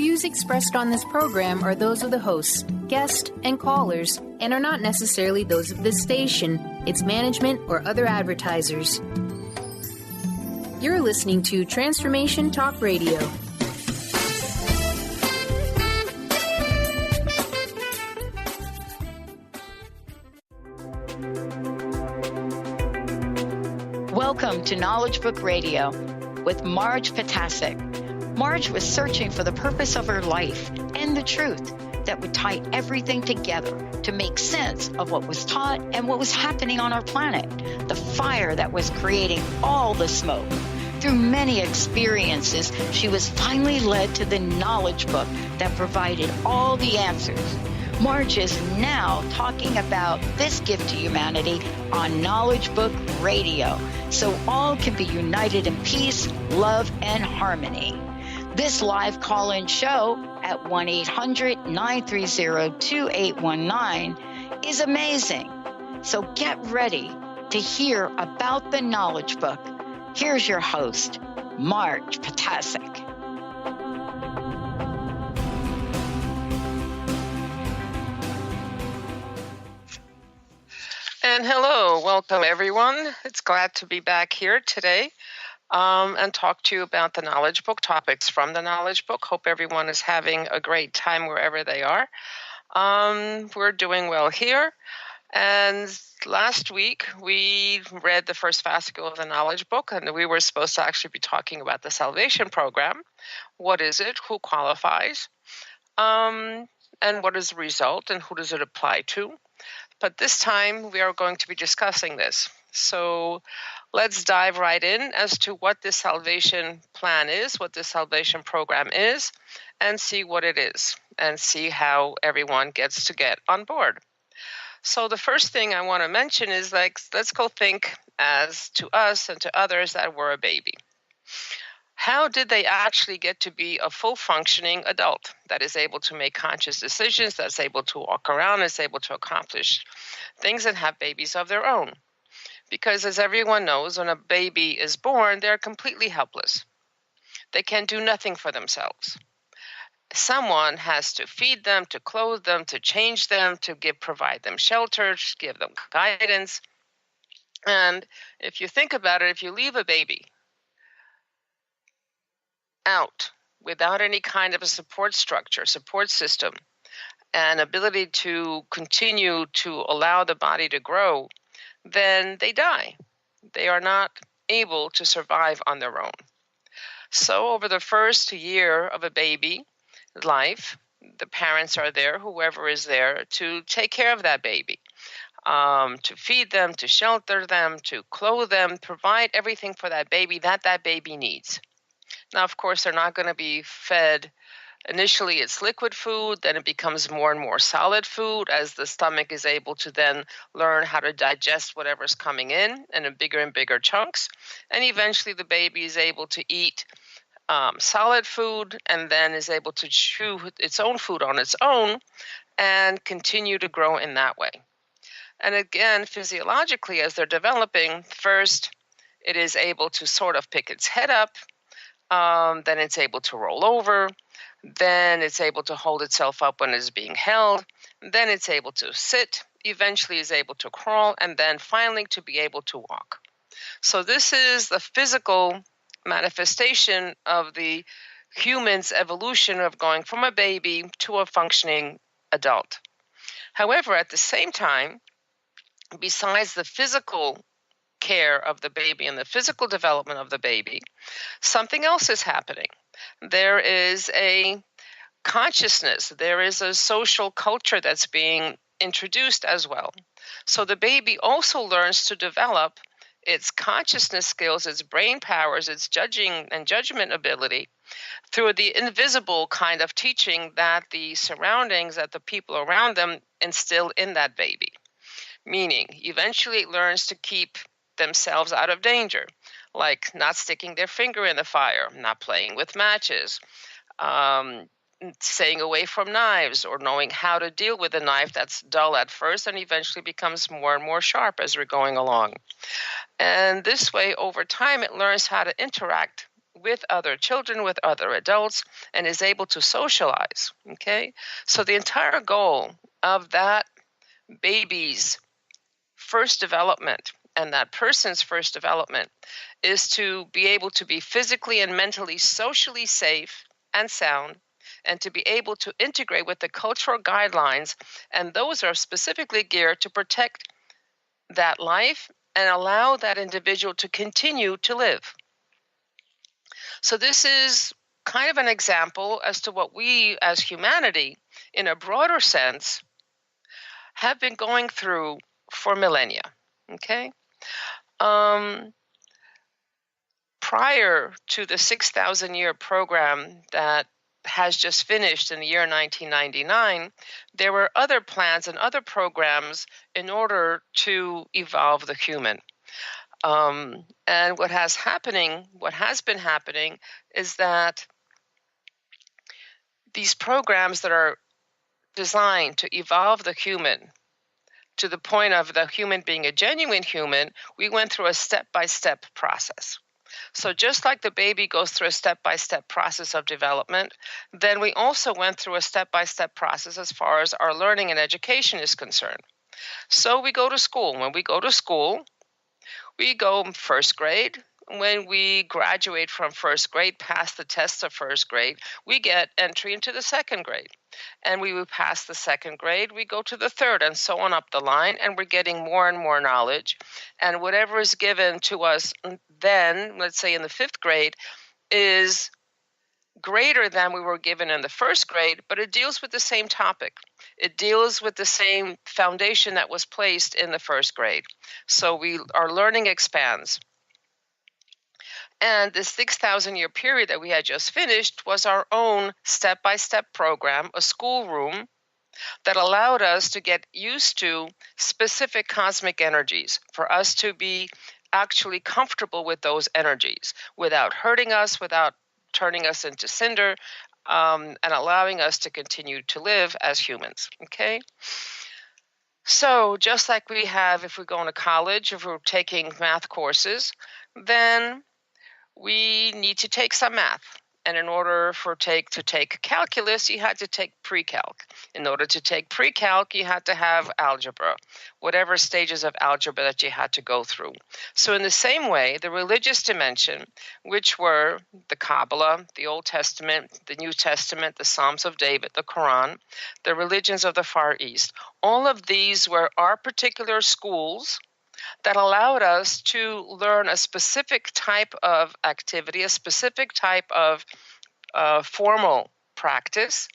views expressed on this program are those of the hosts, guests, and callers, and are not necessarily those of this station, its management, or other advertisers. You're listening to Transformation Talk Radio. Welcome to Knowledge Book Radio with Marge Ptaszek. Marge was searching for the purpose of her life and the truth that would tie everything together to make sense of what was taught and what was happening on our planet, the fire that was creating all the smoke. Through many experiences, she was finally led to the knowledge book that provided all the answers. Marge is now talking about this gift to humanity on Knowledge Book Radio, so all can be united in peace, love, and harmony. This live call-in show at 1-800-930-2819 is amazing. So get ready to hear about the Knowledge Book. Here's your host, Marge Ptaszek. And hello, welcome everyone. It's glad to be back here today and talk to you about the Knowledge Book, topics from the Knowledge Book. Hope everyone is having a great time wherever they are. We're doing well here. And last week we read the first fascicle of the Knowledge Book, and we were supposed to actually be talking about the Salvation Program. What is it? Who qualifies? And what is the result? And who does it apply to? But this time we are going to be discussing this. So let's dive right in as to what this salvation plan is, what this salvation program is, and see what it is, and see how everyone gets to get on board. So the first thing I want to mention is, let's go think as to us and to others that were a baby. How did they actually get to be a full functioning adult that is able to make conscious decisions, that's able to walk around, is able to accomplish things and have babies of their own? Because as everyone knows, when a baby is born, they're completely helpless. They can do nothing for themselves. Someone has to feed them, to clothe them, to change them, to provide them shelter, to give them guidance. And if you think about it, if you leave a baby out without any kind of a support structure, support system, and ability to continue to allow the body to grow, then they die. They are not able to survive on their own. So over the first year of a baby life, the parents are there, whoever is there, to take care of that baby, to feed them, to shelter them, to clothe them, provide everything for that baby that baby needs. Now, of course, they're not going to be fed. Initially, it's liquid food, then it becomes more and more solid food as the stomach is able to then learn how to digest whatever's coming in bigger and bigger chunks. And eventually the baby is able to eat solid food and then is able to chew its own food on its own and continue to grow in that way. And again, physiologically, as they're developing, first it is able to sort of pick its head up, then it's able to roll over, then it's able to hold itself up when it's being held, then it's able to sit, eventually is able to crawl, and then finally to be able to walk. So this is the physical manifestation of the human's evolution of going from a baby to a functioning adult. However, at the same time, besides the physical care of the baby and the physical development of the baby, something else is happening. There is a consciousness, there is a social culture that's being introduced as well. So the baby also learns to develop its consciousness skills, its brain powers, its judging and judgment ability through the invisible kind of teaching that the surroundings, that the people around them instill in that baby. Meaning, eventually it learns to keep themselves out of danger, like not sticking their finger in the fire, not playing with matches, staying away from knives, or knowing how to deal with a knife that's dull at first and eventually becomes more and more sharp as we're going along. And this way, over time, it learns how to interact with other children, with other adults, and is able to socialize. Okay? So the entire goal of that baby's first development and that person's first development is to be able to be physically and mentally, socially safe and sound, and to be able to integrate with the cultural guidelines. And those are specifically geared to protect that life and allow that individual to continue to live. So this is kind of an example as to what we as humanity, in a broader sense, have been going through for millennia. Okay? Prior to the 6,000-year program that has just finished in the year 1999, there were other plans and other programs in order to evolve the human. And what has been happening is that these programs that are designed to evolve the human to the point of the human being a genuine human, we went through a step-by-step process. So just like the baby goes through a step-by-step process of development, then we also went through a step-by-step process as far as our learning and education is concerned. So we go to school. When we go to school, we go first grade. When we graduate from first grade, pass the tests of first grade, we get entry into the second grade. And we would pass the second grade, we go to the third, and so on up the line, and we're getting more and more knowledge. And whatever is given to us then, let's say in the fifth grade, is greater than we were given in the first grade, but it deals with the same topic. It deals with the same foundation that was placed in the first grade. So our learning expands. And the 6,000-year period that we had just finished was our own step-by-step program, a schoolroom that allowed us to get used to specific cosmic energies, for us to be actually comfortable with those energies without hurting us, without turning us into cinder, and allowing us to continue to live as humans, okay? So just like we have if we're going to college, if we're taking math courses, then we need to take some math. And in order to take calculus, you had to take pre-calc. In order to take pre-calc, you had to have algebra, whatever stages of algebra that you had to go through. So in the same way, the religious dimension, which were the Kabbalah, the Old Testament, the New Testament, the Psalms of David, the Quran, the religions of the Far East, all of these were our particular schools that allowed us to learn a specific type of activity, a specific type of formal practice,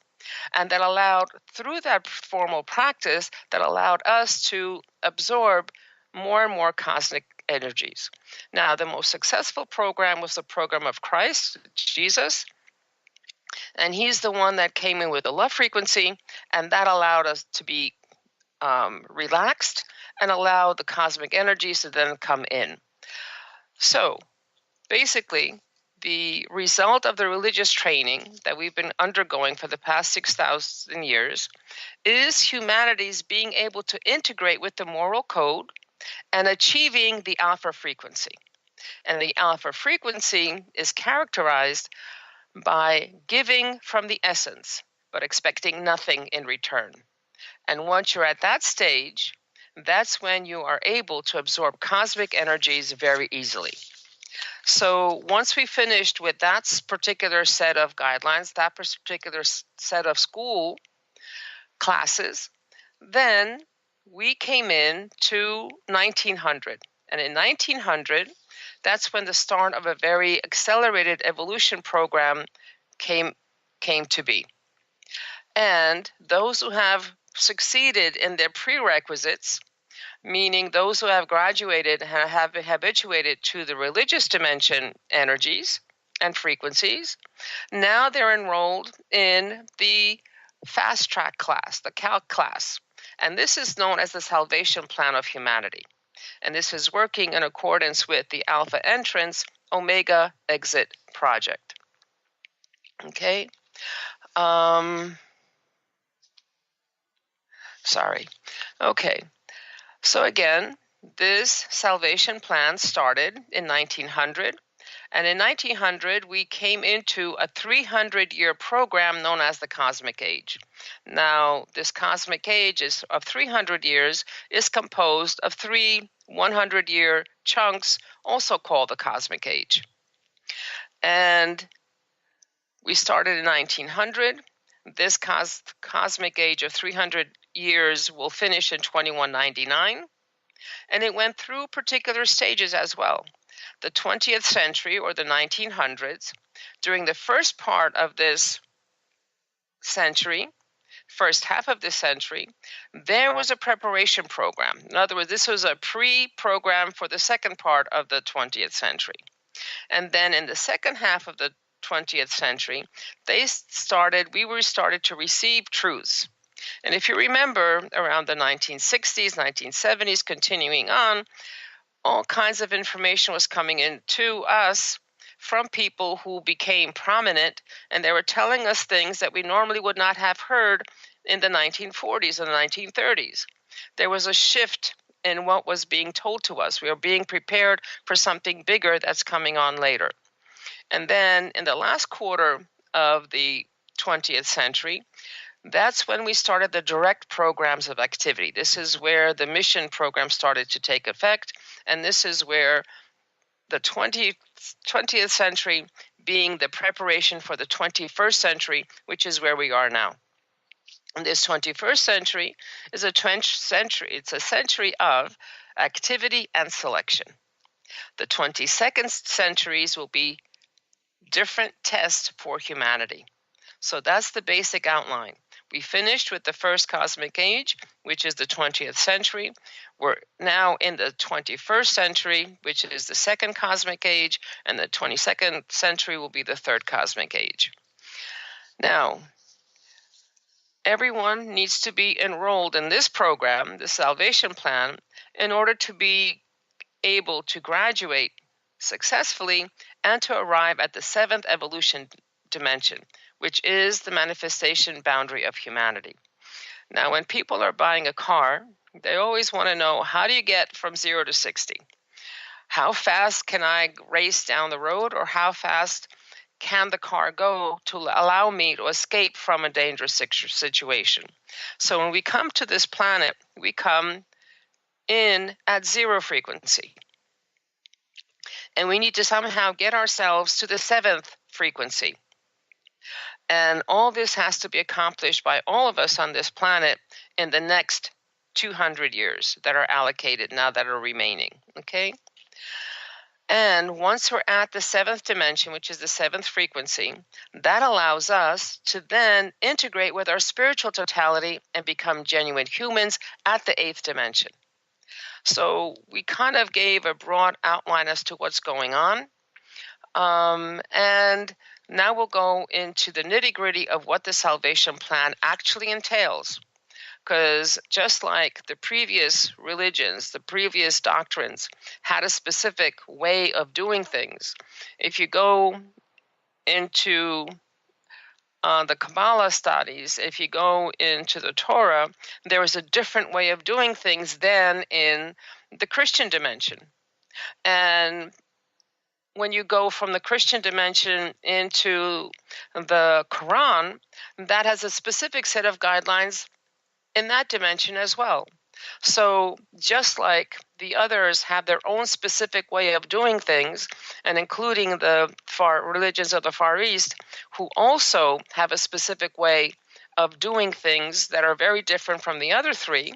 and that allowed, through that formal practice, that allowed us to absorb more and more cosmic energies. Now, the most successful program was the program of Christ, Jesus, and he's the one that came in with a love frequency, and that allowed us to be relaxed and allow the cosmic energies to then come in. So basically, the result of the religious training that we've been undergoing for the past 6,000 years is humanity's being able to integrate with the moral code and achieving the alpha frequency. And the alpha frequency is characterized by giving from the essence, but expecting nothing in return. And once you're at that stage, that's when you are able to absorb cosmic energies very easily. So once we finished with that particular set of guidelines, that particular set of school classes, then we came in to 1900. And in 1900, that's when the start of a very accelerated evolution program came to be. And those who have succeeded in their prerequisites, meaning those who have graduated and have been habituated to the religious dimension energies and frequencies, now they're enrolled in the fast track class, the calc class. And this is known as the salvation plan of humanity. And this is working in accordance with the Alpha Entrance Omega Exit project. Okay. Sorry. Okay. So again, this salvation plan started in 1900, And in 1900, we came into a 300-year program known as the Cosmic Age. Now, this Cosmic Age of 300 years is composed of 3 100-year chunks, also called the Cosmic Age. And we started in 1900. This Cosmic Age of 300 years will finish in 2199. And it went through particular stages as well. The 20th century, or the 1900s, during the first part of this century, first half of this century, there was a preparation program. In other words, this was a pre-program for the second part of the 20th century. And then in the second half of the 20th century, we started to receive truths. And if you remember, around the 1960s, 1970s, continuing on, all kinds of information was coming in to us from people who became prominent, and they were telling us things that we normally would not have heard in the 1940s and the 1930s. There was a shift in what was being told to us. We were being prepared for something bigger that's coming on later. And then in the last quarter of the 20th century, that's when we started the direct programs of activity. This is where the mission program started to take effect, and this is where the 20th century being the preparation for the 21st century, which is where we are now. And this 21st century is it's a century of activity and selection. The 22nd centuries will be different tests for humanity. So that's the basic outline. We finished with the first cosmic age, which is the 20th century. We're now in the 21st century, which is the second cosmic age, and the 22nd century will be the third cosmic age. Now, everyone needs to be enrolled in this program, the Salvation Plan, in order to be able to graduate successfully and to arrive at the 7th evolution dimension, which is the manifestation boundary of humanity. Now, when people are buying a car, they always want to know, how do you get from 0 to 60? How fast can I race down the road, or how fast can the car go to allow me to escape from a dangerous situation? So when we come to this planet, we come in at 0 frequency. And we need to somehow get ourselves to the 7th frequency. And all this has to be accomplished by all of us on this planet in the next 200 years that are allocated now, that are remaining, okay? And once we're at the 7th dimension, which is the 7th frequency, that allows us to then integrate with our spiritual totality and become genuine humans at the 8th dimension. So we kind of gave a broad outline as to what's going on. And now we'll go into the nitty-gritty of what the Salvation Plan actually entails. Because just like the previous religions, the previous doctrines had a specific way of doing things, if you go into the Kabbalah studies, if you go into the Torah, there is a different way of doing things than in the Christian dimension. And when you go from the Christian dimension into the Quran, that has a specific set of guidelines in that dimension as well. So just like the others have their own specific way of doing things, and including the religions of the Far East, who also have a specific way of doing things that are very different from the other three.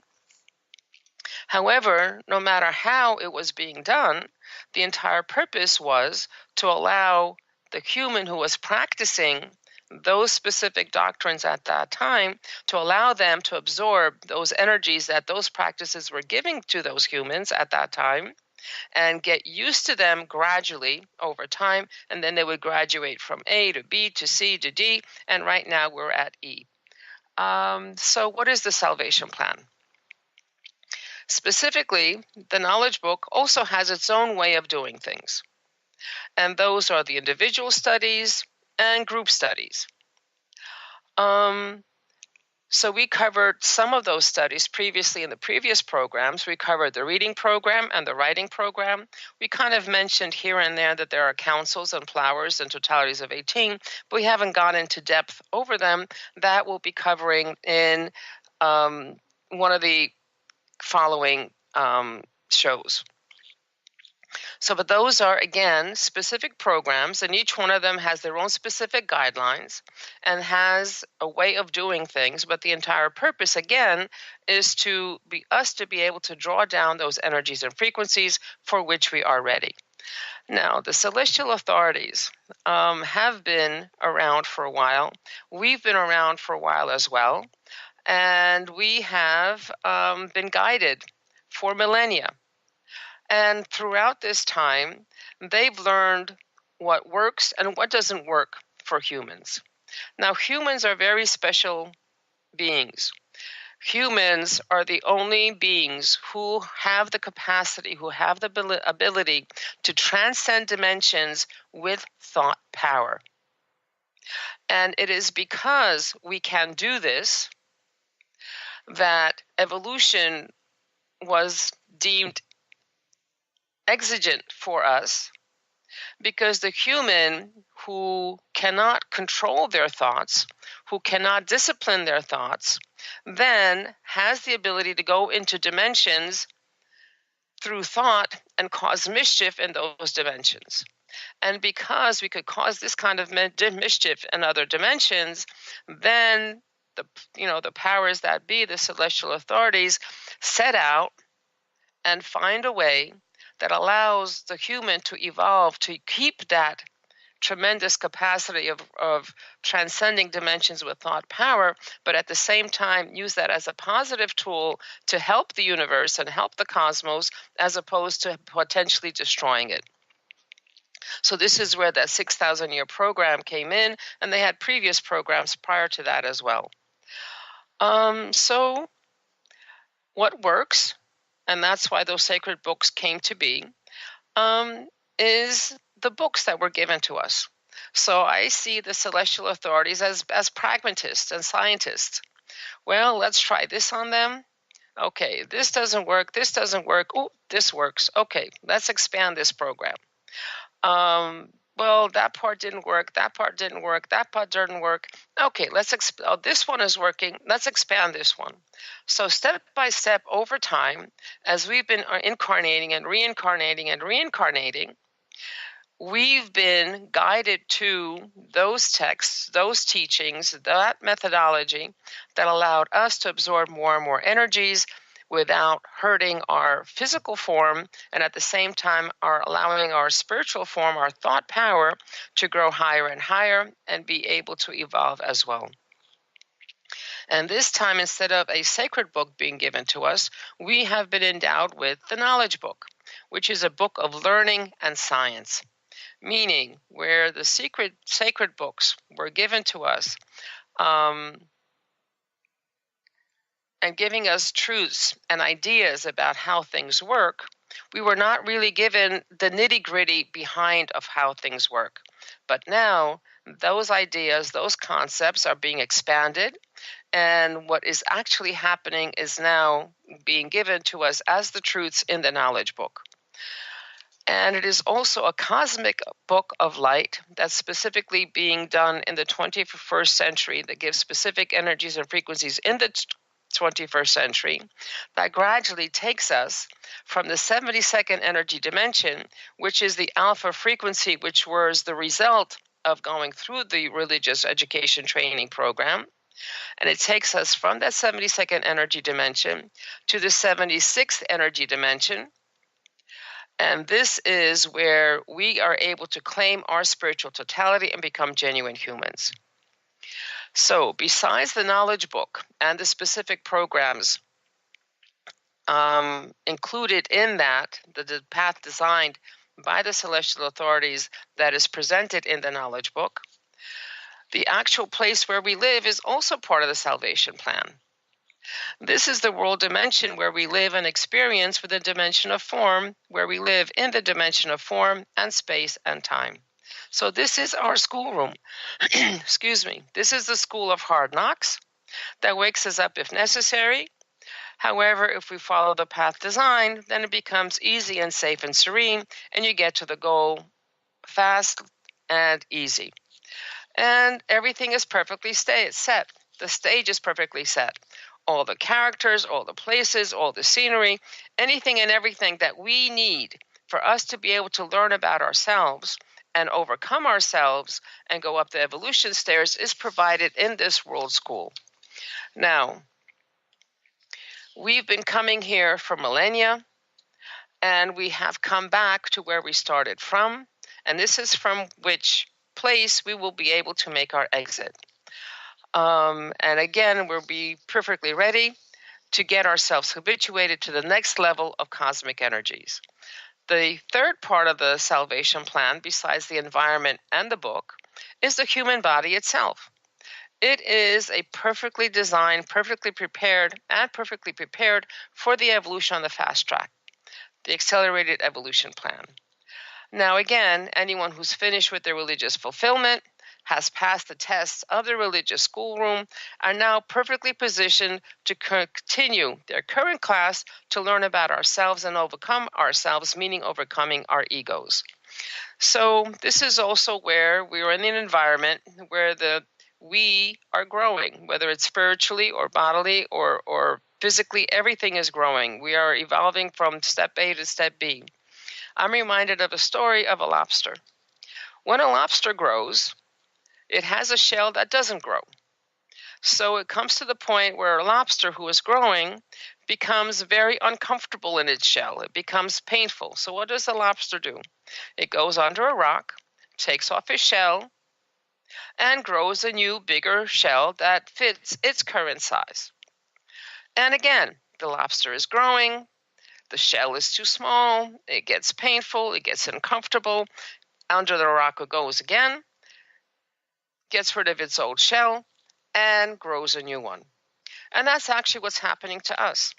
However, no matter how it was being done, the entire purpose was to allow the human who was practicing those specific doctrines at that time, to allow them to absorb those energies that those practices were giving to those humans at that time, and get used to them gradually over time, and then they would graduate from A to B to C to D, and right now we're at E. So what is the Salvation Plan? Specifically, the Knowledge Book also has its own way of doing things, and those are the individual studies and group studies. So we covered some of those studies previously in the previous programs. We covered the reading program and the writing program. We kind of mentioned here and there that there are councils and flowers and totalities of 18, but we haven't gone into depth over them. That we'll be covering in one of the following shows. So, but those are, again, specific programs, and each one of them has their own specific guidelines and has a way of doing things. But the entire purpose, again, is to be able to draw down those energies and frequencies for which we are ready. Now, the celestial authorities have been around for a while. We've been around for a while as well. And we have been guided for millennia. And throughout this time, they've learned what works and what doesn't work for humans. Now, humans are very special beings. Humans are the only beings who have the capacity, who have the ability to transcend dimensions with thought power. And it is because we can do this that evolution was deemed exigent for us, because the human who cannot control their thoughts, who cannot discipline their thoughts, then has the ability to go into dimensions through thought and cause mischief in those dimensions. And because we could cause this kind of mischief in other dimensions, then the powers that be, the celestial authorities, set out and find a way that allows the human to evolve, to keep that tremendous capacity of transcending dimensions with thought power, but at the same time use that as a positive tool to help the universe and help the cosmos, as opposed to potentially destroying it. So this is where that 6,000-year program came in, and they had previous programs prior to that as well. So what works, and that's why those sacred books came to be, is the books that were given to us. So I see the celestial authorities as pragmatists and scientists. Well, let's try this on them. Okay, this doesn't work. This doesn't work. Oh, this works. Okay, let's expand this program. Well, that part didn't work. That part didn't work. That part didn't work. Okay, this one is working. Let's expand this one. So step by step over time, as we've been incarnating and reincarnating, we've been guided to those texts, those teachings, that methodology that allowed us to absorb more and more energies without hurting our physical form, and at the same time are allowing our spiritual form, our thought power, to grow higher and higher and be able to evolve as well. And this time, instead of a sacred book being given to us, we have been endowed with the knowledge book, which is a book of learning and science, meaning where the sacred books were given to us, and giving us truths and ideas about how things work, we were not really given the nitty-gritty behind of how things work. But now those ideas, those concepts are being expanded, and what is actually happening is now being given to us as the truths in the knowledge book. And it is also a cosmic book of light that's specifically being done in the 21st century, that gives specific energies and frequencies in the 21st century, that gradually takes us from the 72nd energy dimension, which is the alpha frequency, which was the result of going through the religious education training program. And it takes us from that 72nd energy dimension to the 76th energy dimension. And this is where we are able to claim our spiritual totality and become genuine humans. So besides the knowledge book and the specific programs included in that, the path designed by the celestial authorities that is presented in the knowledge book, the actual place where we live is also part of the salvation plan. This is the world dimension where we live and experience with the dimension of form, where we live in the dimension of form and space and time. So this is our schoolroom. Excuse me. This is the school of hard knocks. that wakes us up if necessary. However, if we follow the path designed, then it becomes easy and safe and serene, and you get to the goal fast and easy. And everything is perfectly set. The stage is perfectly set. All the characters, all the places, all the scenery, anything and everything that we need for us to be able to learn about ourselves and overcome ourselves and go up the evolution stairs is provided in this world school. Now, we've been coming here for millennia, and we have come back to where we started from, and this is from which place we will be able to make our exit. And again, we'll be perfectly ready to get ourselves habituated to the next level of cosmic energies. The third part of the salvation plan, besides the environment and the book, is the human body itself. It is a perfectly designed, perfectly prepared for the evolution on the fast track, the accelerated evolution plan. Now again, anyone who's finished with their religious fulfillment, has passed the tests of the religious schoolroom, are now perfectly positioned to continue their current class to learn about ourselves and overcome ourselves, meaning overcoming our egos. So this is also where we are in an environment where we are growing, whether it's spiritually or bodily or physically, everything is growing. We are evolving from step A to step B. I'm reminded of a story of a lobster. When a lobster grows, it has a shell that doesn't grow. So it comes to the point where a lobster who is growing becomes very uncomfortable in its shell. It becomes painful. So what does the lobster do? It goes under a rock, takes off its shell, and grows a new, bigger shell that fits its current size. And again, the lobster is growing. The shell is too small. It gets painful. It gets uncomfortable. Under the rock it goes again, gets rid of its old shell, and grows a new one. And that's actually what's happening to us.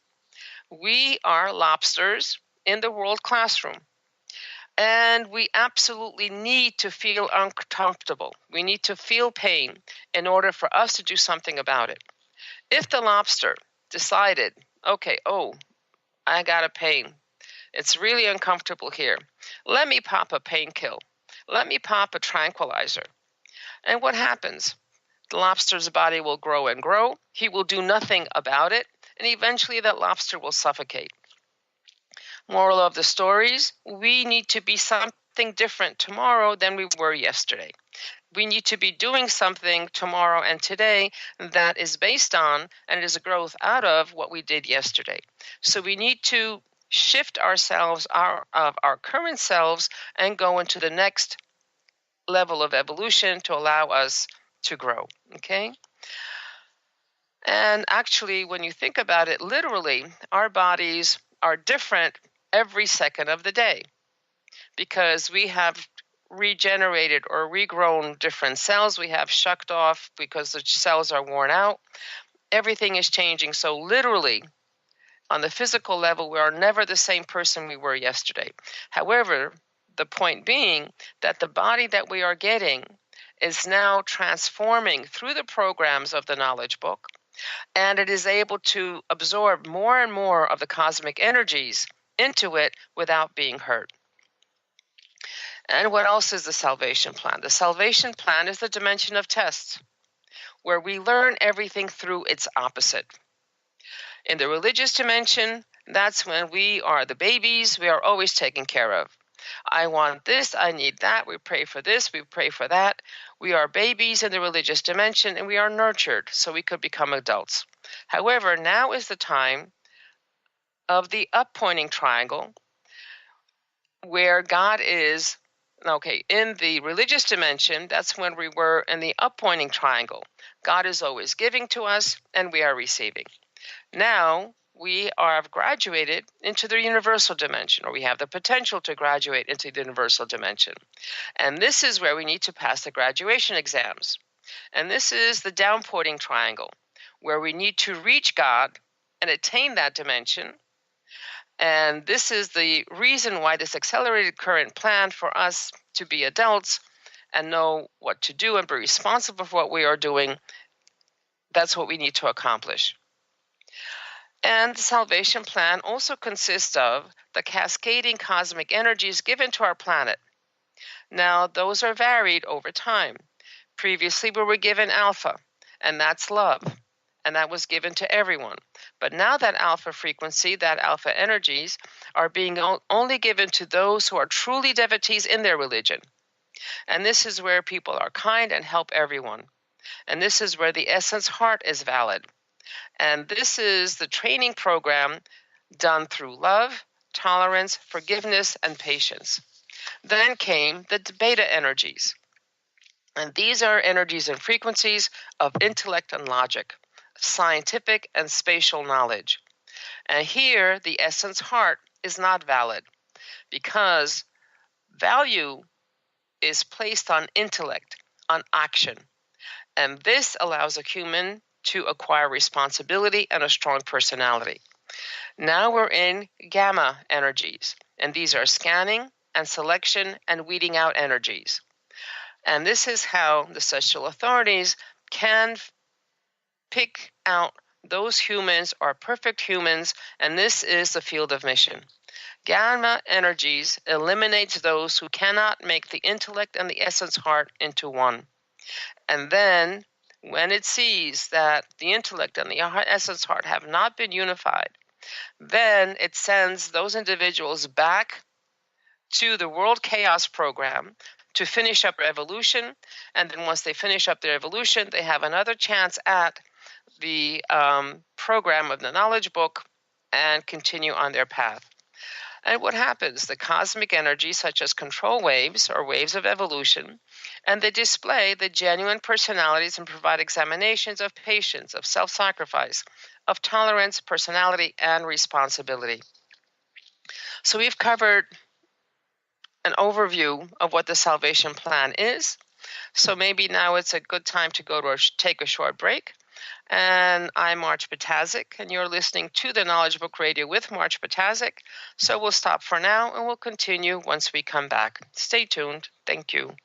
We are lobsters in the world classroom. And we absolutely need to feel uncomfortable. We need to feel pain in order for us to do something about it. If the lobster decided, okay, I got a pain. It's really uncomfortable here. Let me pop a painkiller. Let me pop a tranquilizer. And what happens? The lobster's body will grow and grow. He will do nothing about it. And eventually that lobster will suffocate. Moral of the stories, we need to be something different tomorrow than we were yesterday. We need to be doing something tomorrow and today that is based on and is a growth out of what we did yesterday. So we need to shift ourselves, our current selves, and go into the next level of evolution to allow us to grow, okay? And actually, when you think about it, literally, our bodies are different every second of the day because we have regenerated or regrown different cells. We have shucked off because the cells are worn out. Everything is changing. So literally, on the physical level, we are never the same person we were yesterday. However, the point being that the body that we are getting is now transforming through the programs of the knowledge book, and it is able to absorb more and more of the cosmic energies into it without being hurt. And what else is the salvation plan? The salvation plan is the dimension of tests, where we learn everything through its opposite. In the religious dimension, that's when we are the babies we are always taken care of. I want this, I need that, we pray for this, we pray for that. We are babies in the religious dimension, and we are nurtured so we could become adults. However, now is the time of the up-pointing triangle, where God is, in the religious dimension, that's when we were in the up-pointing triangle. God is always giving to us, and we are receiving. Now, we have graduated into the universal dimension, or we have the potential to graduate into the universal dimension. And this is where we need to pass the graduation exams. And this is the downpointing triangle, where we need to reach God and attain that dimension. And this is the reason why this accelerated current plan for us to be adults and know what to do and be responsible for what we are doing That's what we need to accomplish. And the salvation plan also consists of the cascading cosmic energies given to our planet. Now, those are varied over time. Previously, we were given alpha, and that's love, and that was given to everyone. But now that alpha frequency, that alpha energies, are being only given to those who are truly devotees in their religion. And this is where people are kind and help everyone. And this is where the essence heart is valid. And this is the training program done through love, tolerance, forgiveness, and patience. Then came the beta energies. And these are energies and frequencies of intellect and logic, scientific and spatial knowledge. And here, the essence heart is not valid because value is placed on intellect, on action. And this allows a human to acquire responsibility and a strong personality. Now we're in gamma energies, and these are scanning and selection and weeding out energies. And this is how the celestial authorities can pick out those humans are perfect humans, and this is the field of mission. Gamma energies eliminates those who cannot make the intellect and the essence heart into one. And then, when it sees that the intellect and the essence heart have not been unified, then it sends those individuals back to the World Chaos Program to finish up their evolution. And then once they finish up their evolution, they have another chance at the program of the knowledge book and continue on their path. And what happens? The cosmic energy, such as control waves or waves of evolution, and they display the genuine personalities and provide examinations of patience, of self-sacrifice, of tolerance, personality, and responsibility. So we've covered an overview of what the salvation plan is. So maybe now it's a good time to take a short break. And I'm Marge Ptaszek, and you're listening to the Knowledge Book Radio with Marge Ptaszek. So we'll stop for now, and we'll continue once we come back. Stay tuned. Thank you.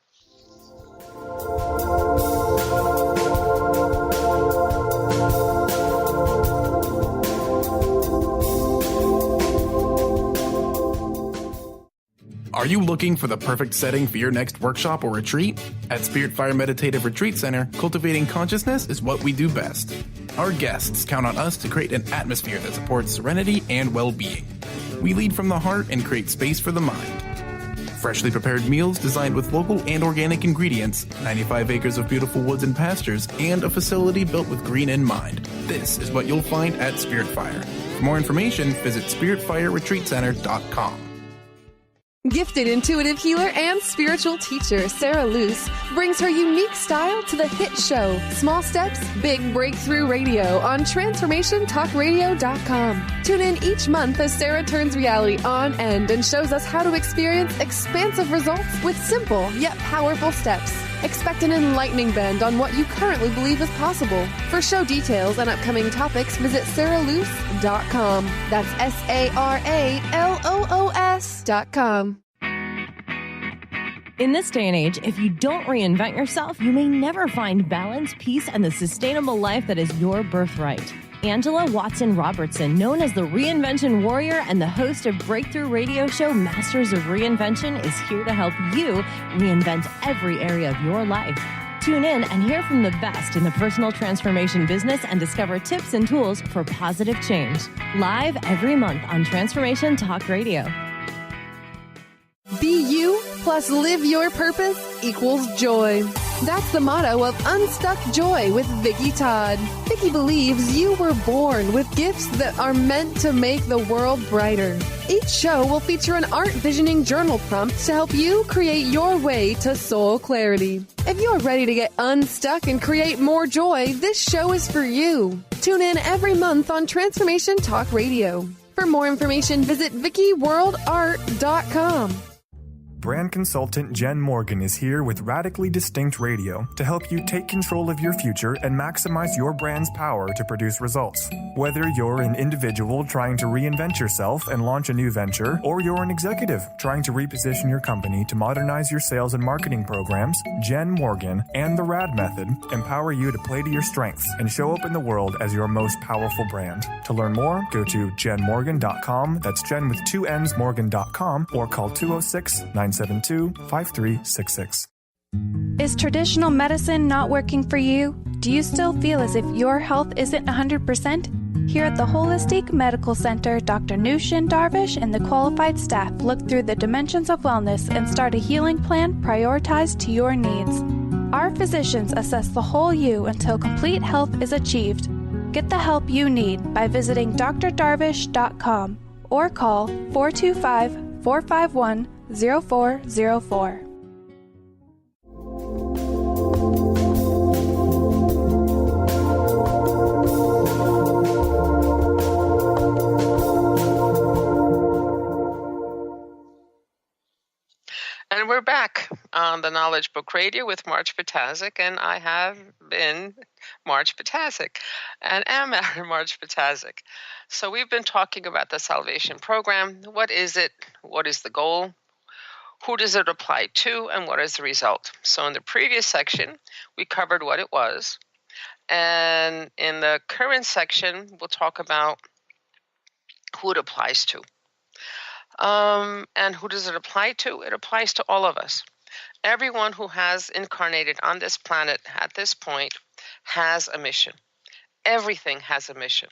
Are you looking for the perfect setting for your next workshop or retreat? At Spirit Fire Meditative Retreat Center, cultivating consciousness is what we do best. Our guests count on us to create an atmosphere that supports serenity and well-being. We lead from the heart and create space for the mind. Freshly prepared meals designed with local and organic ingredients, 95 acres of beautiful woods and pastures, and a facility built with green in mind. This is what you'll find at Spirit Fire. For more information, visit spiritfireretreatcenter.com. Gifted intuitive healer and spiritual teacher Sarah Luce brings her unique style to the hit show Small Steps, Big Breakthrough Radio on TransformationTalkRadio.com. Tune in each month as Sarah turns reality on end and shows us how to experience expansive results with simple yet powerful steps. Expect an enlightening bend on what you currently believe is possible. For show details and upcoming topics, visit sarahluce.com. That's SARALOOS.com. In this day and age, if you don't reinvent yourself, you may never find balance, peace, and the sustainable life that is your birthright. Angela Watson Robertson, known as the Reinvention Warrior and the host of breakthrough radio show Masters of Reinvention, is here to help you reinvent every area of your life. Tune in and hear from the best in the personal transformation business and discover tips and tools for positive change. Live every month on Transformation Talk Radio. Be you plus live your purpose equals joy. That's the motto of Unstuck Joy with Vicki Todd. Vicki believes you were born with gifts that are meant to make the world brighter. Each show will feature an art visioning journal prompt to help you create your way to soul clarity. If you're ready to get unstuck and create more joy, this show is for you. Tune in every month on Transformation Talk Radio. For more information, visit VickiWorldArt.com. brand consultant Jen Morgan is here with Radically Distinct Radio to help you take control of your future and maximize your brand's power to produce results. Whether you're an individual trying to reinvent yourself and launch a new venture, or you're an executive trying to reposition your company to modernize your sales and marketing programs, Jen Morgan and the RAD method empower you to play to your strengths and show up in the world as your most powerful brand. To learn more, go to jenmorgan.com. That's Jen with 2 N's, Morgan.com, or call 206-972-5366. Is traditional medicine not working for you? Do you still feel as if your health isn't 100%? Here at the Holistic Medical Center, Dr. Nushin Darvish and the qualified staff look through the dimensions of wellness and start a healing plan prioritized to your needs. Our physicians assess the whole you until complete health is achieved. Get the help you need by visiting drdarvish.com or call 425-451-0404. And we're back on the Knowledge Book Radio with Marge Ptaszek, and I have been Marge Ptaszek and am Marge Ptaszek. So we've been talking about the Salvation Program. What is it? What is the goal? Who does it apply to? And what is the result? So in the previous section, we covered what it was. And in the current section, we'll talk about who it applies to. And who does it apply to? It applies to all of us. Everyone who has incarnated on this planet at this point has a mission. Everything has a mission,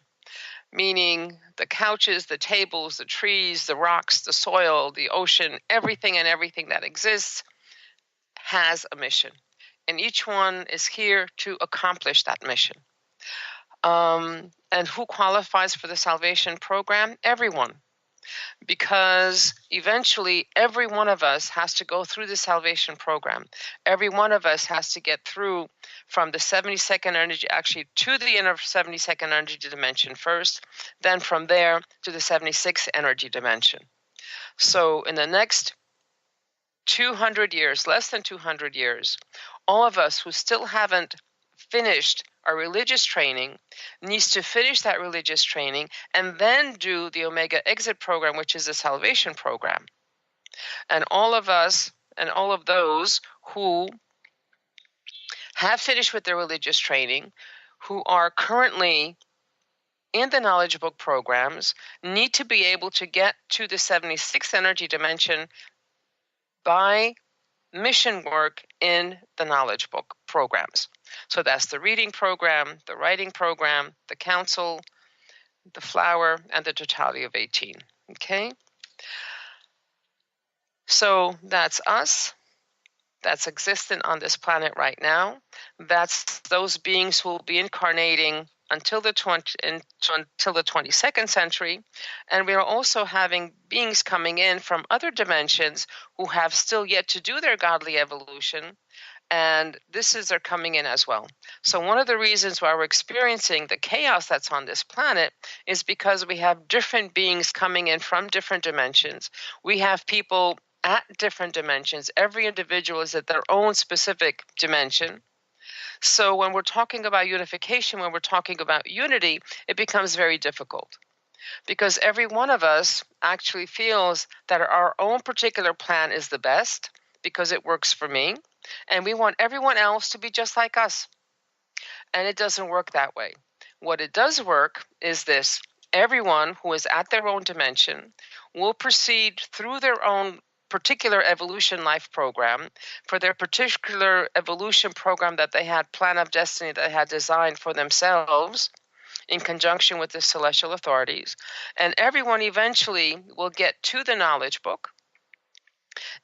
meaning the couches, the tables, the trees, the rocks, the soil, the ocean, everything that exists has a mission. And each one is here to accomplish that mission. And who qualifies for the Salvation Program? Everyone. Because eventually every one of us has to go through the Salvation Program. Every one of us has to get through from the 72nd energy, actually to the inner 72nd energy dimension first, then from there to the 76th energy dimension. So in the next 200 years, less than 200 years, all of us who still haven't finished our religious training needs to finish that religious training and then do the Omega Exit Program, which is a Salvation Program. And all of us and all of those who have finished with their religious training, who are currently in the Knowledge Book programs, need to be able to get to the 76th energy dimension by mission work in the Knowledge Book programs. So that's the reading program, the writing program, the council, the flower, and the totality of 18. Okay? So that's us. That's existent on this planet right now. That's those beings who will be incarnating until the 22nd century. And we are also having beings coming in from other dimensions who have still yet to do their godly evolution. And they're coming in as well. So one of the reasons why we're experiencing the chaos that's on this planet is because we have different beings coming in from different dimensions. We have people at different dimensions. Every individual is at their own specific dimension. So when we're talking about unification, when we're talking about unity, it becomes very difficult. Because every one of us actually feels that our own particular plan is the best because it works for me. And we want everyone else to be just like us. And it doesn't work that way. What it does work is this. Everyone who is at their own dimension will proceed through their own particular evolution life program, for their particular evolution program that they had, plan of destiny that they had designed for themselves in conjunction with the celestial authorities. And everyone eventually will get to the Knowledge Book.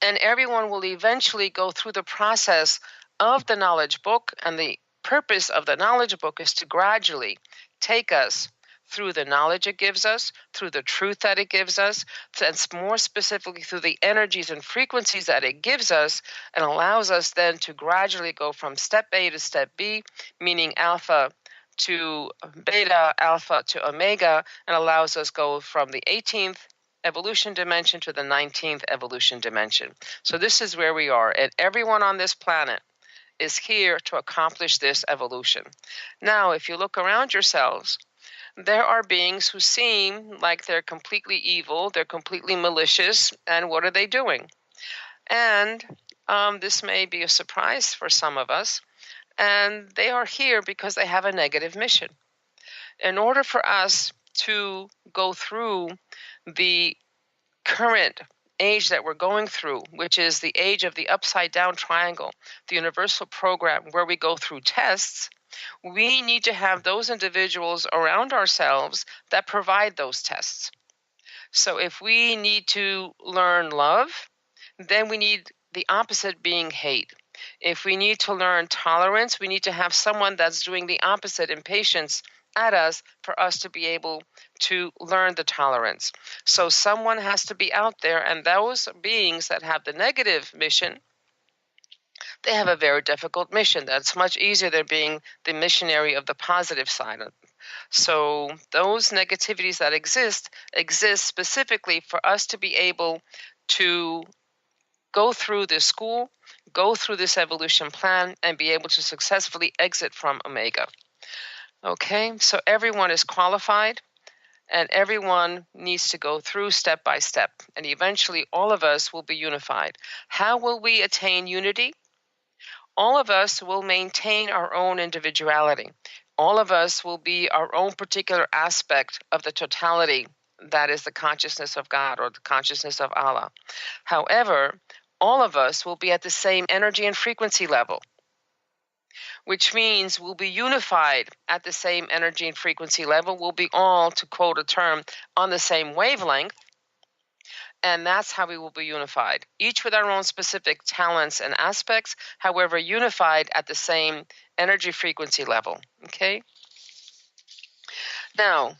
And everyone will eventually go through the process of the Knowledge Book. And the purpose of the Knowledge Book is to gradually take us through the knowledge it gives us, through the truth that it gives us, and more specifically through the energies and frequencies that it gives us, and allows us then to gradually go from step A to step B, meaning alpha to beta, alpha to omega, and allows us go from the 18th evolution dimension to the 19th evolution dimension. So this is where we are, and everyone on this planet is here to accomplish this evolution. Now, if you look around yourselves, there are beings who seem like they're completely evil, they're completely malicious, and what are they doing? And this may be a surprise for some of us, and they are here because they have a negative mission. In order for us to go through the current age that we're going through, which is the age of the upside down triangle, the universal program where we go through tests, we need to have those individuals around ourselves that provide those tests. So if we need to learn love, then we need the opposite being hate. If we need to learn tolerance, we need to have someone that's doing the opposite, impatience, at us for us to be able to learn the tolerance. So someone has to be out there, and those beings that have the negative mission, they have a very difficult mission. That's much easier than being the missionary of the positive side. So those negativities that exist specifically for us to be able to go through this school, go through this evolution plan, and be able to successfully exit from Omega. Okay, so everyone is qualified, and everyone needs to go through step by step, and eventually all of us will be unified. How will we attain unity? All of us will maintain our own individuality. All of us will be our own particular aspect of the totality that is the consciousness of God or the consciousness of Allah. However, all of us will be at the same energy and frequency level, which means we'll be unified at the same energy and frequency level. We'll be all, to quote a term, on the same wavelength, and that's how we will be unified, each with our own specific talents and aspects, however, unified at the same energy frequency level, okay? Now,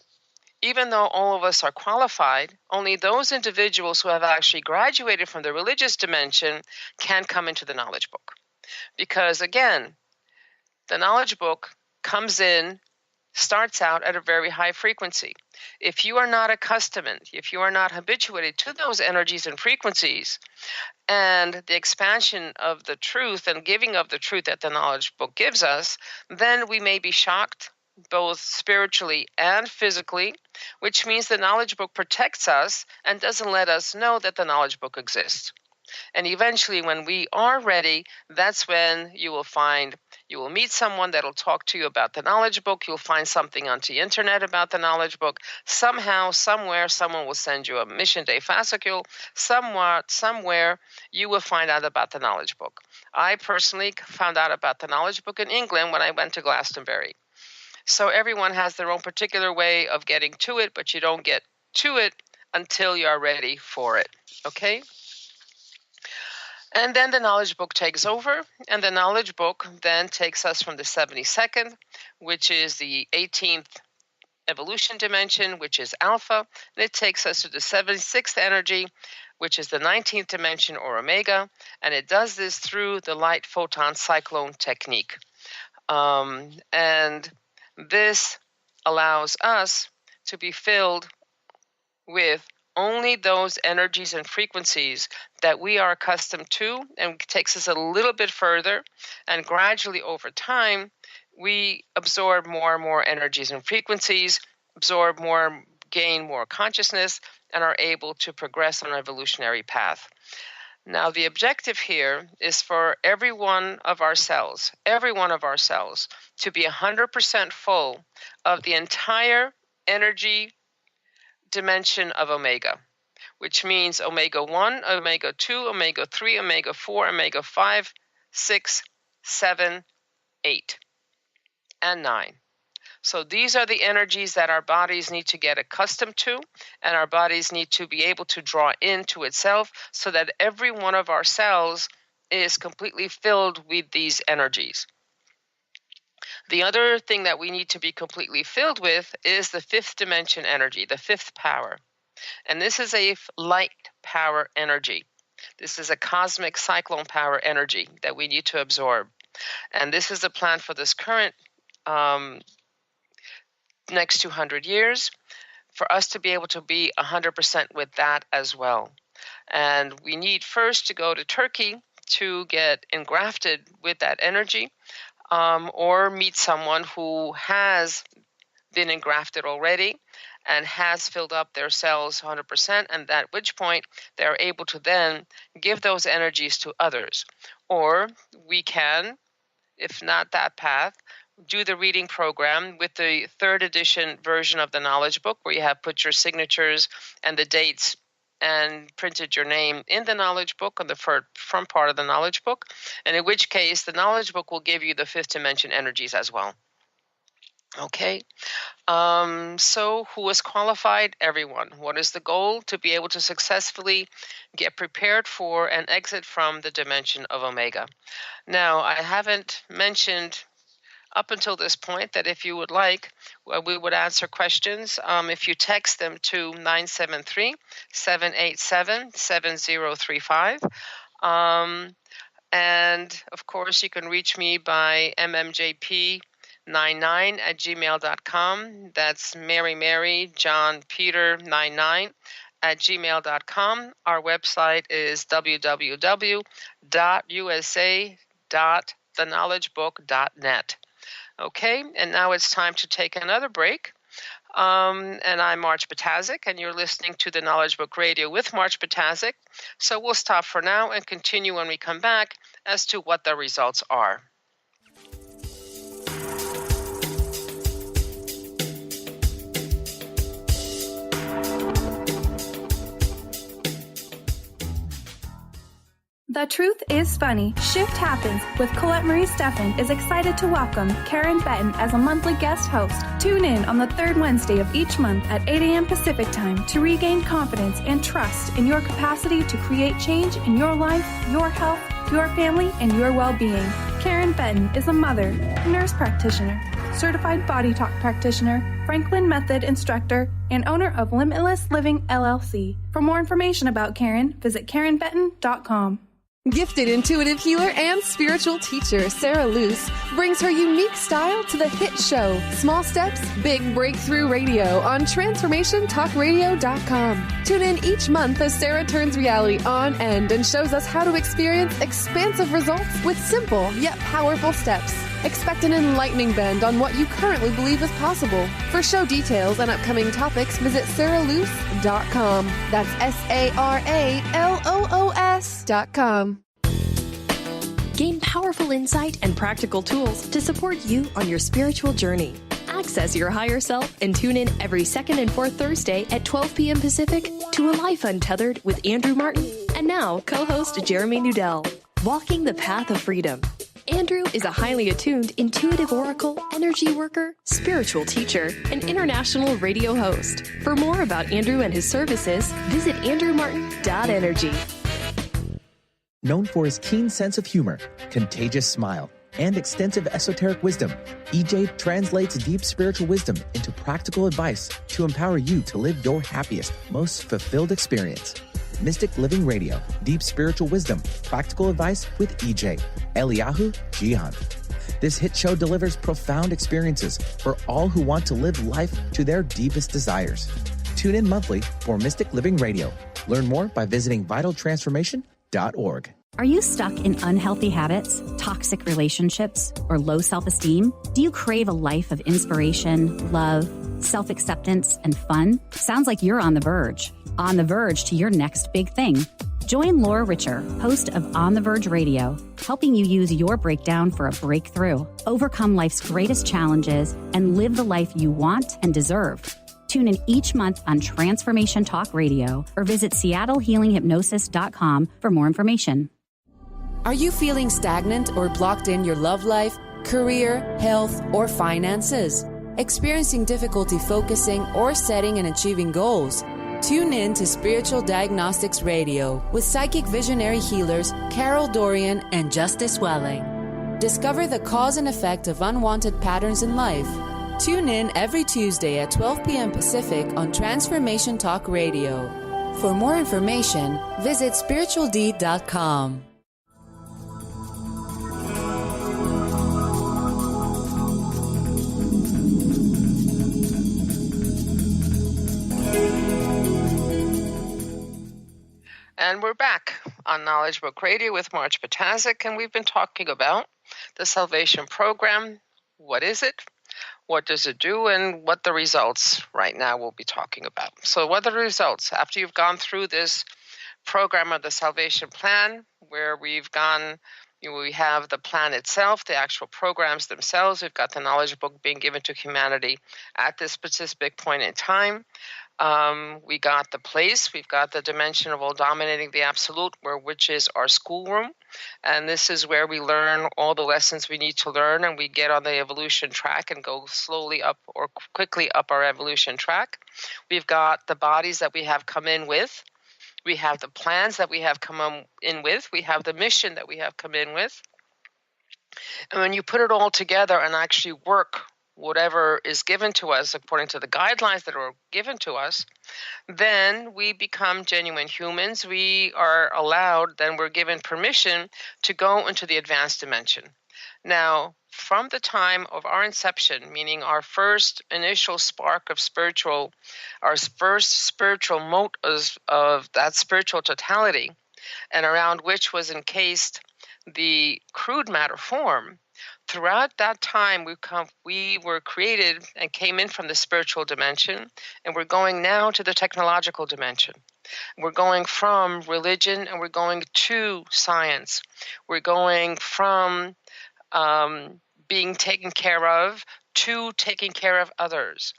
even though all of us are qualified, only those individuals who have actually graduated from the religious dimension can come into the knowledge book. Because again, the knowledge book starts out at a very high frequency. If you are not accustomed, if you are not habituated to those energies and frequencies, and the expansion of the truth and giving of the truth that the knowledge book gives us, then we may be shocked, both spiritually and physically, which means the knowledge book protects us and doesn't let us know that the knowledge book exists. And eventually, when we are ready, that's when you will meet someone that will talk to you about the knowledge book. You'll find something on the internet about the knowledge book. Somehow, somewhere, someone will send you a Mission Day fascicule. Somewhere, you will find out about the knowledge book. I personally found out about the knowledge book in England when I went to Glastonbury. So everyone has their own particular way of getting to it, but you don't get to it until you are ready for it, okay? And then the knowledge book takes over, and the knowledge book then takes us from the 72nd, which is the 18th evolution dimension, which is alpha, and it takes us to the 76th energy, which is the 19th dimension, or omega, and it does this through the light photon cyclone technique. And this allows us to be filled with only those energies and frequencies that we are accustomed to, and takes us a little bit further, and gradually over time we absorb more and more energies and frequencies, absorb more, gain more consciousness, and are able to progress on our evolutionary path. Now, the objective here is for every one of our cells to be 100% full of the entire energy dimension of omega, which means omega 1, omega 2, omega 3, omega 4, omega 5, 6, 7, 8, and 9. So these are the energies that our bodies need to get accustomed to, and our bodies need to be able to draw into itself, so that every one of our cells is completely filled with these energies. The other thing that we need to be completely filled with is the fifth dimension energy, the fifth power. And this is a light power energy. This is a cosmic cyclone power energy that we need to absorb. And this is the plan for this current next 200 years. for us to be able to be 100% with that as well. And we need first to go to Turkey to get engrafted with that energy, or meet someone who has been engrafted already and has filled up their cells 100%, and at which point they're able to then give those energies to others. Or we can, if not that path, do the reading program with the 3rd edition version of the knowledge book, where you have put your signatures and the dates and printed your name in the knowledge book on the front part of the knowledge book, and in which case the knowledge book will give you the 5th dimension energies as well. Okay, so who is qualified? Everyone. What is the goal? To be able to successfully get prepared for and exit from the dimension of Omega. Now, I haven't mentioned up until this point that if you would like, we would answer questions if you text them to 973-787-7035. And of course, you can reach me by mmjp99@gmail.com. That's Mary John Peter 99@gmail.com. Our website is www.usa.theknowledgebook.net. Okay, and now it's time to take another break. And I'm Marge Ptaszek, and you're listening to the Knowledge Book Radio with Marge Ptaszek. So we'll stop for now and continue when we come back as to what the results are. The Truth is Funny. Shift Happens with Colette Marie Steffen is excited to welcome Karen Benton as a monthly guest host. Tune in on the 3rd Wednesday of each month at 8 a.m. Pacific Time to regain confidence and trust in your capacity to create change in your life, your health, your family, and your well-being. Karen Benton is a mother, nurse practitioner, certified body talk practitioner, Franklin Method instructor, and owner of Limitless Living LLC. For more information about Karen, visit KarenBenton.com. Gifted intuitive healer and spiritual teacher Sarah Luce brings her unique style to the hit show Small Steps, Big Breakthrough Radio on TransformationTalkRadio.com. Tune in each month as Sarah turns reality on end and shows us how to experience expansive results with simple yet powerful steps. Expect an enlightening bend on what you currently believe is possible. For show details and upcoming topics, visit sarahluce.com. That's SARALOOS.com. Gain powerful insight and practical tools to support you on your spiritual journey. Access your higher self and tune in every 2nd and 4th Thursday at 12 p.m. Pacific to A Life Untethered with Andrew Martin and now co-host Jeremy Nudell. Walking the Path of Freedom. Andrew is a highly attuned, intuitive oracle, energy worker, spiritual teacher, and international radio host. For more about Andrew and his services, visit andrewmartin.energy. Known for his keen sense of humor, contagious smile, and extensive esoteric wisdom, EJ translates deep spiritual wisdom into practical advice to empower you to live your happiest, most fulfilled experience. Mystic Living Radio, Deep Spiritual Wisdom, Practical Advice with EJ, Eliyahu Jihan. This hit show delivers profound experiences for all who want to live life to their deepest desires. Tune in monthly for Mystic Living Radio. Learn more by visiting vitaltransformation.org. Are you stuck in unhealthy habits, toxic relationships, or low self-esteem? Do you crave a life of inspiration, love, self-acceptance, and fun? Sounds like you're on the verge to your next big thing. Join Laura Richer, host of On the Verge Radio, helping you use your breakdown for a breakthrough, overcome life's greatest challenges, and live the life you want and deserve. Tune in each month on Transformation Talk Radio or visit SeattleHealingHypnosis.com for more information. Are you feeling stagnant or blocked in your love life, career, health, or finances? Experiencing difficulty focusing or setting and achieving goals? Tune in to Spiritual Diagnostics Radio with psychic visionary healers Carol Dorian and Justice Welling. Discover the cause and effect of unwanted patterns in life. Tune in every Tuesday at 12 p.m. Pacific on Transformation Talk Radio. For more information, visit spiritualdeed.com. And we're back on Knowledge Book Radio with Marge Ptaszek, and we've been talking about the Salvation Program. What is it? What does it do? And what the results right now we'll be talking about. So what are the results? After you've gone through this program of the Salvation Plan, where we have the plan itself, the actual programs themselves. We've got the knowledge book being given to humanity at this specific point in time. We got the place. We've got the dimension of all dominating the absolute, which is our schoolroom. And this is where we learn all the lessons we need to learn, and we get on the evolution track and go slowly up or quickly up our evolution track. We've got the bodies that we have come in with. We have the plans that we have come in with. We have the mission that we have come in with. And when you put it all together and actually work whatever is given to us according to the guidelines that are given to us, then we become genuine humans. We are allowed, then we're given permission to go into the advanced dimension. Now, from the time of our inception, meaning our first initial spark of our first spiritual mote of that spiritual totality, and around which was encased the crude matter form, throughout that time, we were created and came in from the spiritual dimension, and we're going now to the technological dimension. We're going from religion, and we're going to science. We're going from being taken care of to taking care of others.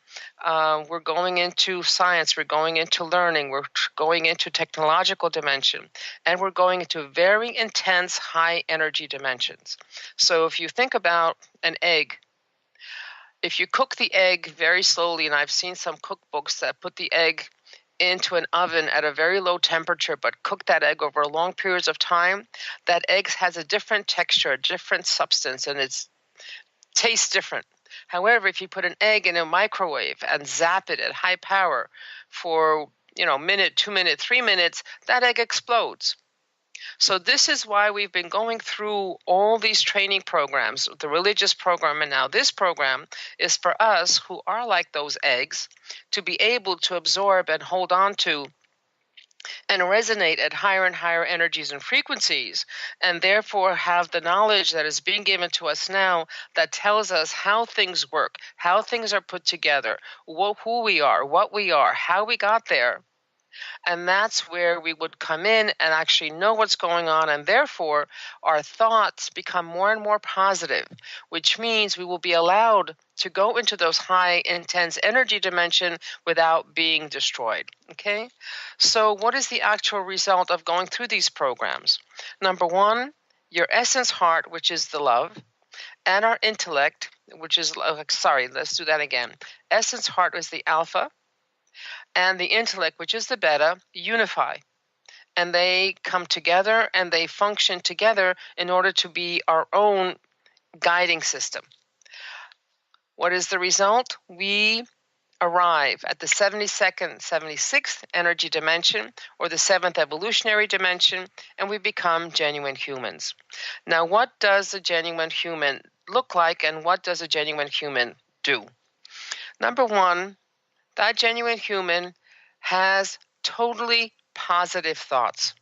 We're going into science. We're going into learning. We're going into technological dimension. And we're going into very intense, high-energy dimensions. So if you think about an egg, if you cook the egg very slowly, and I've seen some cookbooks that put the egg into an oven at a very low temperature, but cook that egg over long periods of time, that egg has a different texture, a different substance, and it tastes different. However, if you put an egg in a microwave and zap it at high power for, minute, 2 minutes, 3 minutes, that egg explodes. So this is why we've been going through all these training programs, the religious program, and now this program is for us who are like those eggs to be able to absorb and hold on to and resonate at higher and higher energies and frequencies, and therefore have the knowledge that is being given to us now that tells us how things work, how things are put together, who we are, what we are, how we got there. And that's where we would come in and actually know what's going on, and therefore our thoughts become more and more positive, which means we will be allowed to go into those high, intense energy dimension without being destroyed, okay? So what is the actual result of going through these programs? Number one, your essence heart, which is the love, and our intellect, which is, let's do that again. Essence heart is the alpha, and the intellect, which is the beta, unify. And they come together and they function together in order to be our own guiding system. What is the result? We arrive at the 76th energy dimension, or the 7th evolutionary dimension, and we become genuine humans. Now, what does a genuine human look like, and what does a genuine human do? Number one, that genuine human has totally positive thoughts.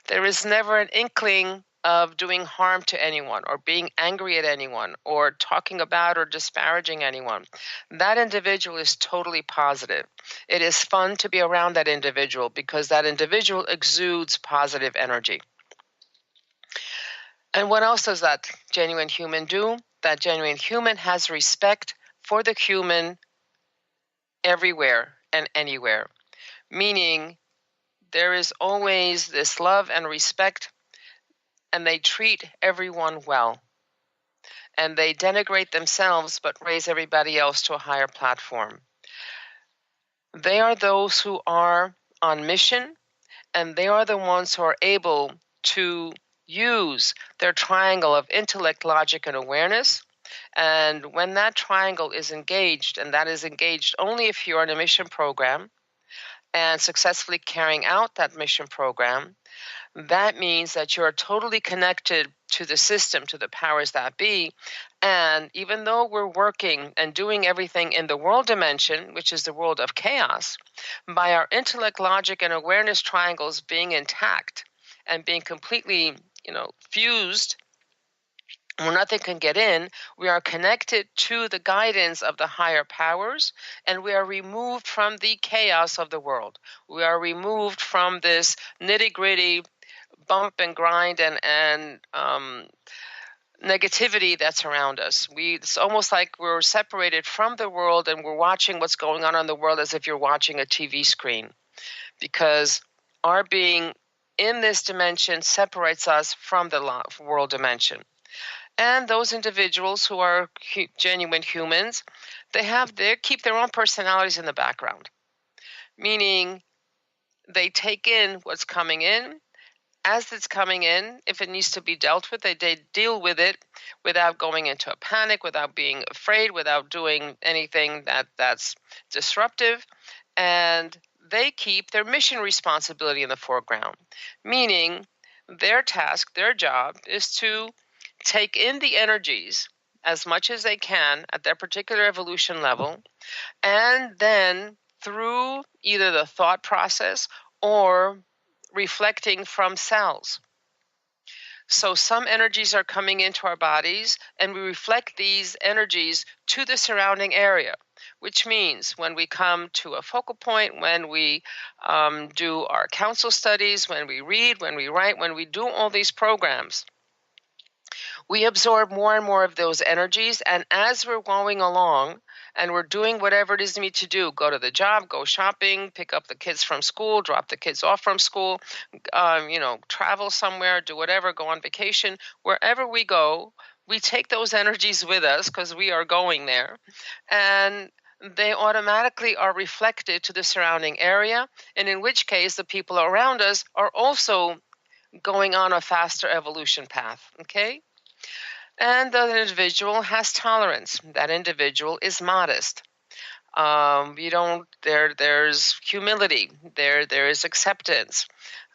There is never an inkling of doing harm to anyone or being angry at anyone or talking about or disparaging anyone. That individual is totally positive. It is fun to be around that individual because that individual exudes positive energy. And what else does that genuine human do? That genuine human has respect for the human everywhere and anywhere, meaning there is always this love and respect, and they treat everyone well. And they denigrate themselves but raise everybody else to a higher platform. They are those who are on mission, and they are the ones who are able to use their triangle of intellect, logic, and awareness. And when that triangle is engaged, and that is engaged only if you're in a mission program and successfully carrying out that mission program, that means that you're totally connected to the system, to the powers that be. And even though we're working and doing everything in the world dimension, which is the world of chaos, by our intellect, logic, and awareness triangles being intact and being completely, fused, where nothing can get in, we are connected to the guidance of the higher powers, and we are removed from the chaos of the world. We are removed from this nitty-gritty bump and grind and negativity that's around us. It's almost like we're separated from the world and we're watching what's going on in the world as if you're watching a TV screen, because our being in this dimension separates us from the world dimension. And those individuals who are genuine humans, they keep their own personalities in the background, meaning they take in what's coming in. As it's coming in, if it needs to be dealt with, they deal with it without going into a panic, without being afraid, without doing anything that's disruptive. And they keep their mission responsibility in the foreground, meaning their task, their job is to take in the energies as much as they can at their particular evolution level, and then through either the thought process or reflecting from cells. So some energies are coming into our bodies, and we reflect these energies to the surrounding area, which means when we come to a focal point, when we do our council studies, when we read, when we write, when we do all these programs, we absorb more and more of those energies. And as we're going along and we're doing whatever it is we need to do, go to the job, go shopping, pick up the kids from school, drop the kids off from school, travel somewhere, do whatever, go on vacation, wherever we go, we take those energies with us because we are going there. And they automatically are reflected to the surrounding area. And in which case, the people around us are also going on a faster evolution path. Okay? And the individual has tolerance. That individual is modest. There's humility. There is acceptance.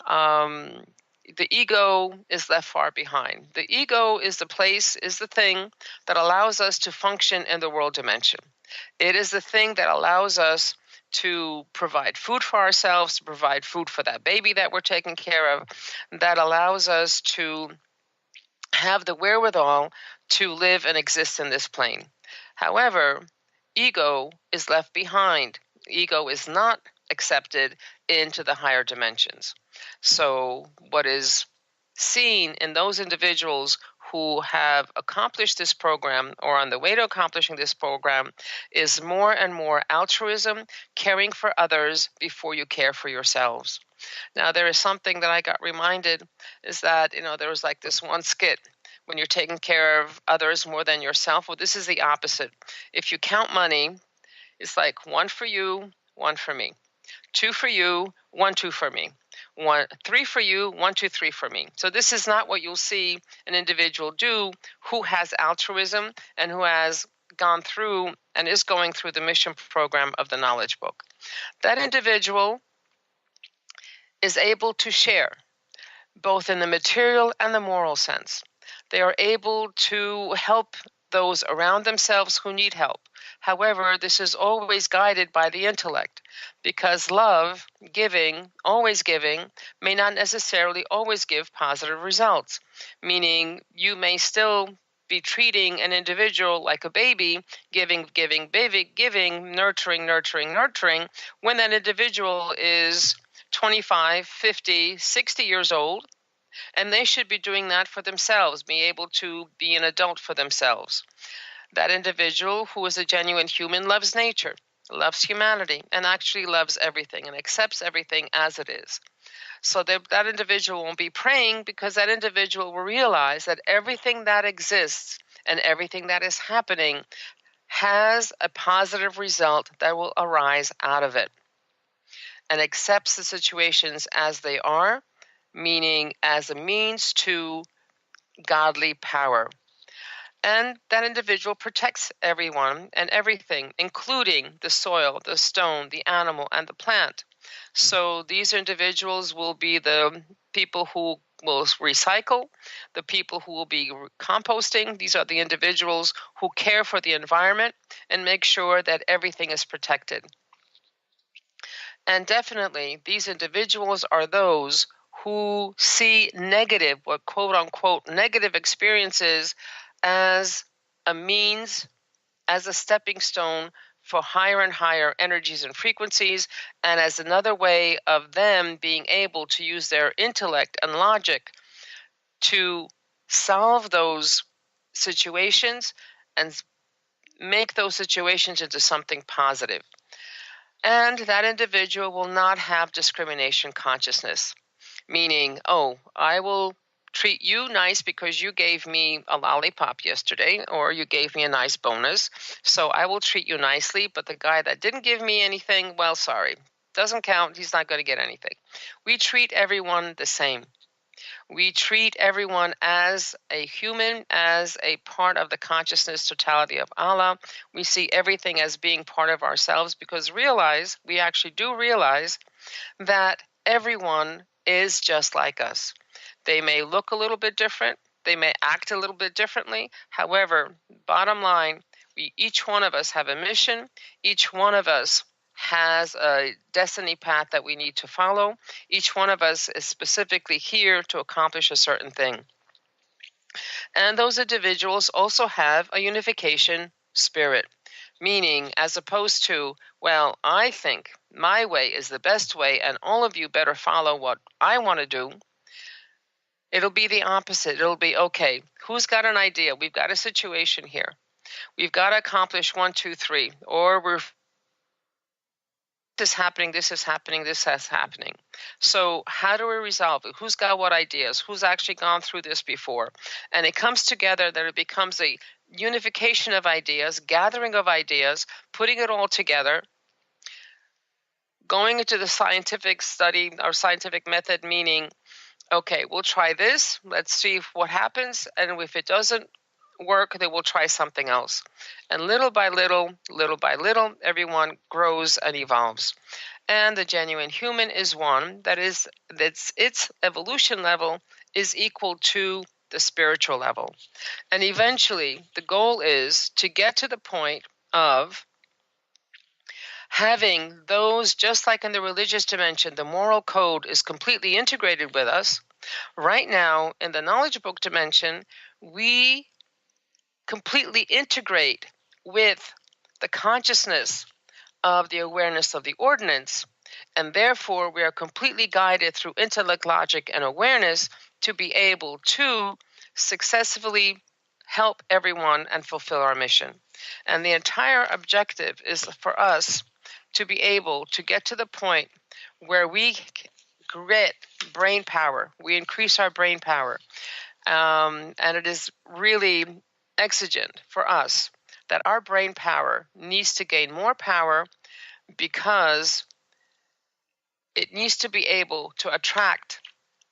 The ego is left far behind. The ego is the thing that allows us to function in the world dimension. It is the thing that allows us to provide food for ourselves, to provide food for that baby that we're taking care of, that allows us to have the wherewithal to live and exist in this plane. However, ego is left behind. Ego is not accepted into the higher dimensions. So what is seen in those individuals who have accomplished this program or on the way to accomplishing this program is more and more altruism, caring for others before you care for yourselves. Now, there is something that I got reminded is that, there was like this one skit when you're taking care of others more than yourself. Well, this is the opposite. If you count money, it's like 1 for you, 1 for me. 2 for you, 1, 2 for me. 3 for you, 1, 2, 3 for me. So this is not what you'll see an individual do who has altruism and who has gone through and is going through the mission program of the Knowledge Book. That individual is able to share, both in the material and the moral sense. They are able to help those around themselves who need help. However, this is always guided by the intellect, because love, giving, always giving, may not necessarily always give positive results, meaning you may still be treating an individual like a baby, giving, nurturing, when that individual is 25, 50, 60 years old, and they should be doing that for themselves, be able to be an adult for themselves. That individual who is a genuine human loves nature, loves humanity, and actually loves everything and accepts everything as it is. So that individual won't be praying, because that individual will realize that everything that exists and everything that is happening has a positive result that will arise out of it, and accepts the situations as they are, meaning as a means to godly power. And that individual protects everyone and everything, including the soil, the stone, the animal, and the plant. So these individuals will be the people who will recycle, the people who will be composting. These are the individuals who care for the environment and make sure that everything is protected. And definitely, these individuals are those who see negative, or quote unquote, negative experiences as a means, as a stepping stone for higher and higher energies and frequencies, and as another way of them being able to use their intellect and logic to solve those situations and make those situations into something positive. And that individual will not have discrimination consciousness, meaning, oh, I will treat you nice because you gave me a lollipop yesterday, or you gave me a nice bonus, so I will treat you nicely, but the guy that didn't give me anything, well, sorry, doesn't count, he's not going to get anything. We treat everyone the same. We treat everyone as a human, as a part of the consciousness totality of Allah. We see everything as being part of ourselves, because we actually do realize that everyone is just like us. They may look a little bit different. They may act a little bit differently. However, bottom line, each one of us have a mission. Each one of us has a destiny path that we need to follow. Each one of us is specifically here to accomplish a certain thing. And those individuals also have a unification spirit, meaning as opposed to, well, I think my way is the best way and all of you better follow what I want to do. It'll be the opposite. It'll be, okay, who's got an idea? We've got a situation here. We've got to accomplish 1, 2, 3, or this is happening, this is happening, this is happening. So how do we resolve it? Who's got what ideas? Who's actually gone through this before? And it comes together that it becomes a unification of ideas, gathering of ideas, putting it all together, going into the scientific study or scientific method, meaning, okay, we'll try this, let's see what happens, and if it doesn't work, then we'll try something else. And little by little, everyone grows and evolves. And the genuine human is one that's its evolution level is equal to the spiritual level. And eventually, the goal is to get to the point of having those, just like in the religious dimension, the moral code is completely integrated with us. Right now, in the knowledge book dimension, we completely integrate with the consciousness of the awareness of the ordinance, and therefore we are completely guided through intellect, logic, and awareness to be able to successfully help everyone and fulfill our mission. And the entire objective is for us to be able to get to the point where we get brain power, we increase our brain power, and it is really exigent for us that our brain power needs to gain more power, because it needs to be able to attract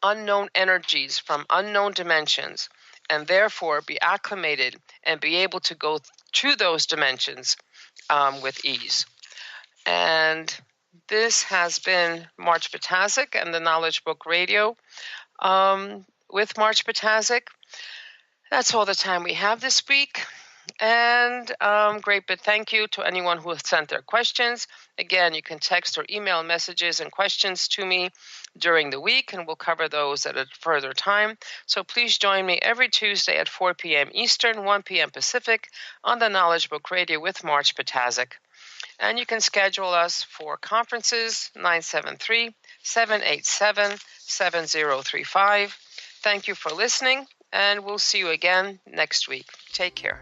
unknown energies from unknown dimensions, and therefore be acclimated and be able to go to those dimensions with ease. And this has been Marge Ptaszek and the Knowledge Book Radio with Marge Ptaszek. That's all the time we have this week. And great big thank you to anyone who has sent their questions. Again, you can text or email messages and questions to me during the week, and we'll cover those at a further time. So please join me every Tuesday at 4 p.m. Eastern, 1 p.m. Pacific on the Knowledge Book Radio with Marge Ptaszek. And you can schedule us for conferences, 973-787-7035. Thank you for listening, and we'll see you again next week. Take care.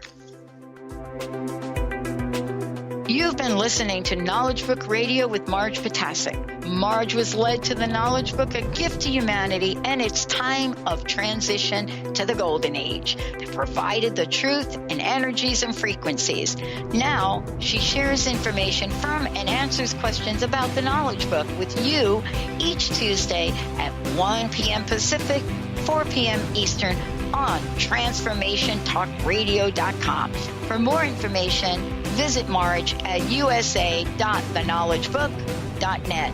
You've been listening to Knowledge Book Radio with Marge Ptaszek. Marge was led to the Knowledge Book, a gift to humanity, and its time of transition to the Golden Age that provided the truth and energies and frequencies. Now, she shares information from and answers questions about the Knowledge Book with you each Tuesday at 1 p.m. Pacific, 4 p.m. Eastern on TransformationTalkRadio.com. For more information, visit Marge at usa.theknowledgebook.net.